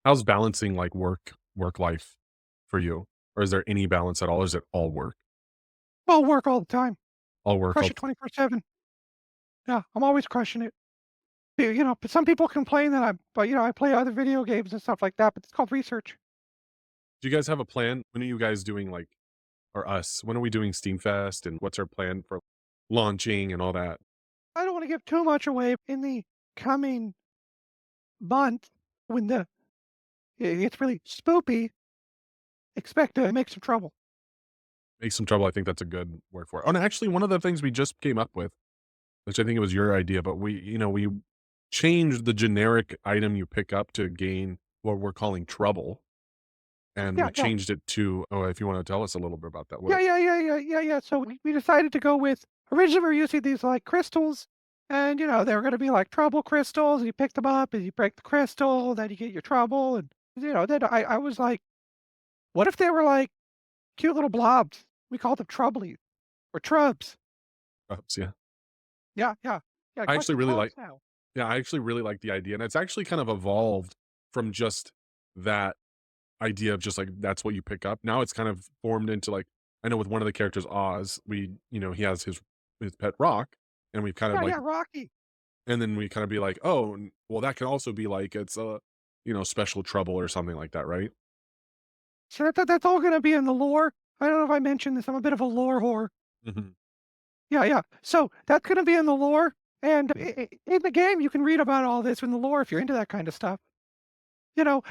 How's balancing, like, work life for you? Or is there any balance at all, or is it all work? Well, work all the time. All work, Crush all it 24/7. Yeah, I'm always crushing it. But some people complain that I play other video games and stuff like that, but it's called research. do you guys have a plan? When are you guys doing, like or us, when are we doing Steamfest, and what's our plan for launching and all that? I don't wanna give too much away in the coming month when it's really spoopy. Expect to make some trouble. Make some trouble, I think that's a good word for it. Oh, and actually, one of the things we just came up with, which I think it was your idea, but we changed the generic item you pick up to gain what we're calling trouble, and we Yeah, yeah. changed it to oh, if you wanna tell us a little bit about that, what Yeah, yeah, yeah, yeah, yeah, yeah. So we decided to go with originally we were using these like crystals, and they were gonna be like trouble crystals. You pick them up and you break the crystal, then you get your trouble. And then I was like, what if they were like cute little blobs? We called them troublies or trubs. ups, yeah. Yeah, yeah. Yeah, I collect actually the really trubs like now. yeah, I actually really like the idea, and it's actually kind of evolved from just that idea of just, like, that's what you pick up. Now it's kind of formed into, like I know with one of the characters, Oz, he has his pet rock, and we've kind of, Yeah, like yeah, Rocky. and then we kinda be like, "Oh, well, that can also be, like, it's a, special trouble or something like that," right? So that's all gonna be in the lore. I don't know if I mentioned this. I'm a bit of a lore whore. Mhm. Yeah, yeah. So that's gonna be in the lore, and in the game you can read about all this in the lore if you're into that kind of stuff. And I'll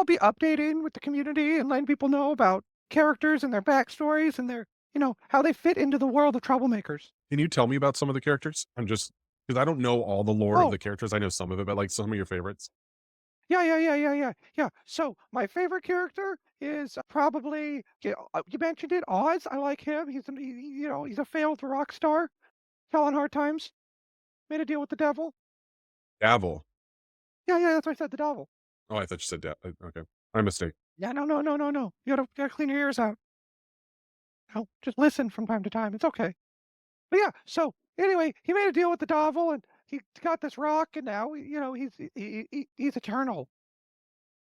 be updating with the community and letting people know about characters and their backstories and how they fit into the world of troublemakers. Can you tell me about some of the characters? I'm just because I don't know all the lore of Oh, the characters, I know some of it, but, like, some of your favorites. yeah, yeah, yeah, yeah, yeah, yeah. So my favorite character is probably you mentioned it, Oz. I like him. He's a failed rock star, telling hard times. Made a deal with the devil. Gavel. Yeah, yeah, that's what I said. The devil. Oh, I thought you said da okay. My mistake. Yeah, no, no, no, no, no. You gotta clean your ears out. No, just listen from time to time. It's okay. But yeah, so anyway, he made a deal with the devil, and he got this rock, and now he's eternal.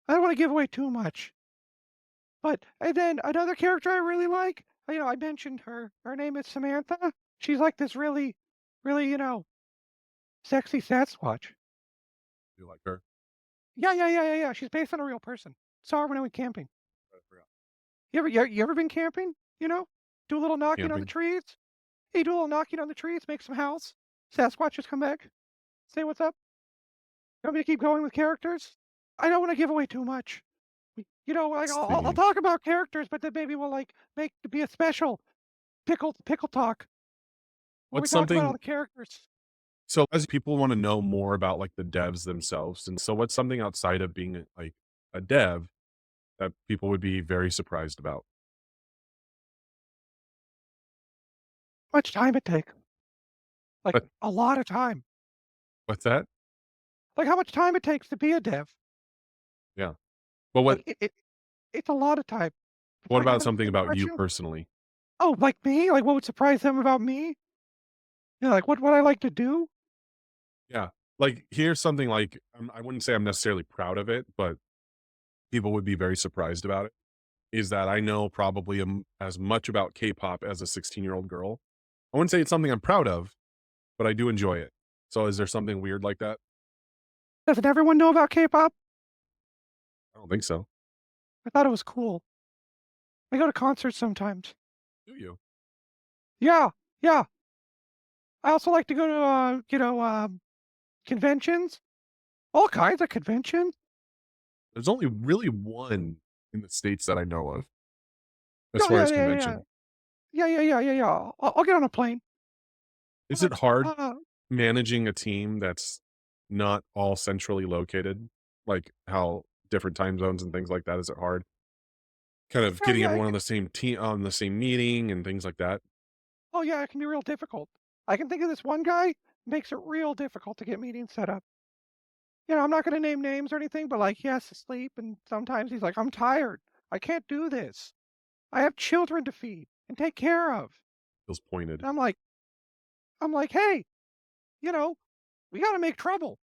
I don't want to give away too much, but and then another character I really like. I mentioned her. Her name is Samantha. She's like this really, really, sexy Sasquatch. Do you like her? Yeah, yeah, yeah, yeah, yeah. She's based on a real person. Saw her when I went camping. I forgot. You ever been camping? Do a little knocking on the Camping? trees. Hey, do a little knocking on the trees, make some house. Sasquatches come back, say what's up. You want me to keep going with characters? I don't wanna give away too much. Like, Let's I'll see. talk about characters, but then maybe we'll, like, make it be a special pickle talk where we What's talk about all something the characters. so as people wanna know more about, like, the devs themselves, and so what's something outside of being, like, a dev that people would be very surprised about? How much time it take? Like, What a lot of time. what's that? Like, how much time it takes to be a dev. Yeah. Well, what Like, it's a lot of time. It's what like about having the something same about you question. personally? Oh, like me? Like, what would surprise them about me? Like, what I like to do? Yeah. Like, here's something, like, I wouldn't say I'm necessarily proud of it, but people would be very surprised about it, is that I know probably, as much about K-pop as a 16-year-old girl. I wouldn't say it's something I'm proud of, but I do enjoy it. So is there something weird like that? Doesn't everyone know about K-pop? I don't think so. I thought it was cool. I go to concerts sometimes. Do you? Yeah, yeah. I also like to go to, conventions, all kinds of conventions. There's only really one in the States that I know of, as Yeah, far yeah, as yeah, yeah. convention. Yeah, yeah, yeah, yeah, yeah. I'll get on a plane. Is it But, hard managing a team that's not all centrally located? Like, how different time zones and things like that, is it hard? Kind of yeah, getting yeah, everyone on the same team on the same meeting and things like that? oh, yeah, it can be real difficult. I can think of this one guy, makes it real difficult to get meetings set up. I'm not gonna name names or anything, but, like, he has to sleep, and sometimes he's like, "I'm tired. I can't do this. I have children to feed and take care of." Feels pointed. And I'm like, "Hey, you know, we gotta make trouble.